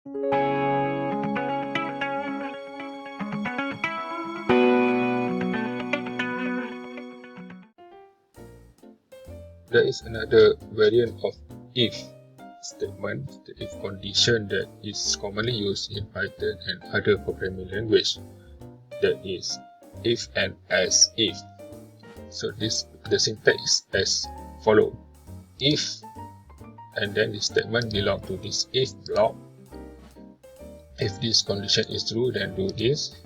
There is another variant of if statement, the if condition, that is commonly used in Python and other programming language. That is if and as if. So the syntax is as follows: if, and then the statement belong to this if block. If this condition is true, then do this.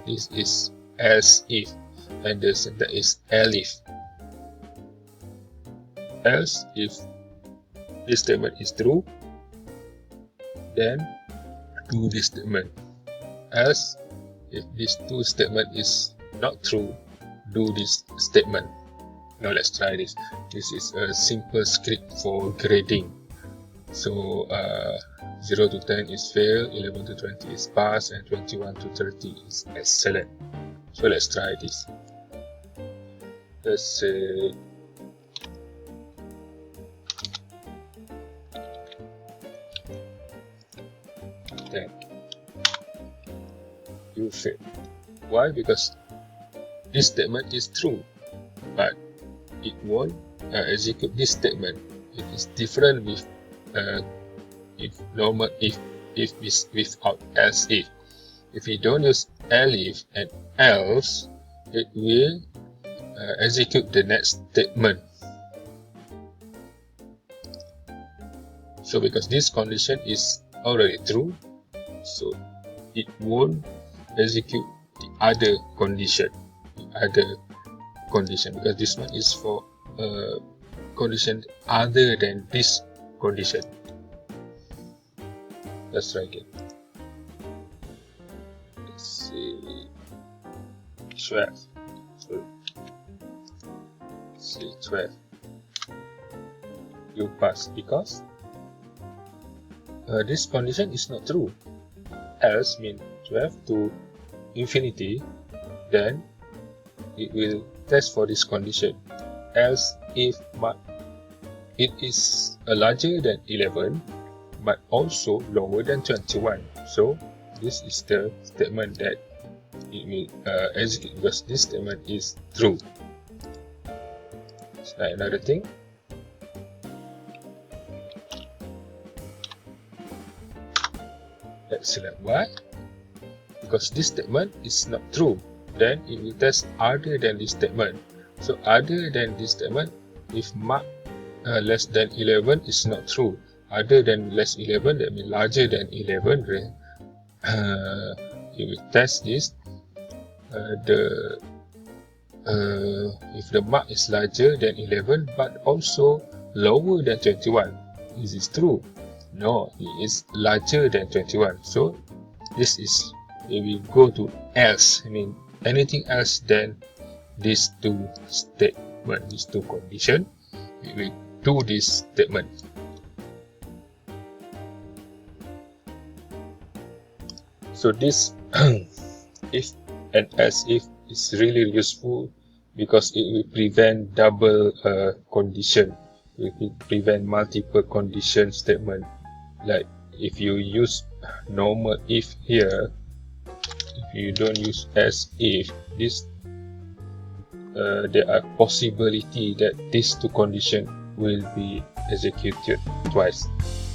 This is as if, and the syntax is elif. Else, if this statement is true, then do this statement. Else, if this two statement is not true, do this statement. Now let's try this. This is a simple script for grading. So 0 to 10 is fail, 11 to 20 is pass, and 21 to 30 is excellent. So let's try this. Let's say you fail. Why? Because this statement is true, but it won't execute this statement. It is different with if without else if. If you don't use elif and else, it will execute the next statement. So because this condition is already true, so it won't execute the other condition, because this one is for condition other than this condition. Let's try again. Let's see 12. So, let's see 12. You pass because this condition is not true. Else means 12 to infinity, then it will test for this condition. Else if it is larger than 11 but also lower than 21. So this is the statement that it will execute, because this statement is true. Let's try another thing. Excellent. Why? Because this statement is not true, then it will test other than this statement. So other than this statement, if mark less than 11 is not true. Other than less 11, that means larger than 11, it will test this. If the mark is larger than 11 but also lower than 21, is this true? No, it is larger than 21. So this is, if we go to else, I mean anything else than these two statements, these two conditions, we will do this statement. So this if and as if is really useful because it will prevent double condition. It will prevent multiple condition statement. Like if you use normal if here, if you don't use as if, this there are possibility that these two conditions will be executed twice.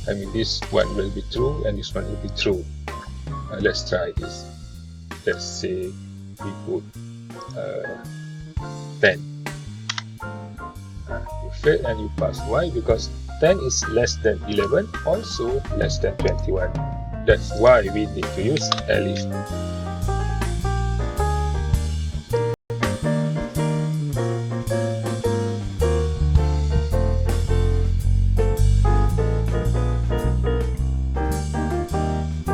I mean, this one will be true and this one will be true. Let's try this. Let's say we put 10. You fail and you pass. Why? Because 10 is less than 11, also less than 21. That's why we need to use elif.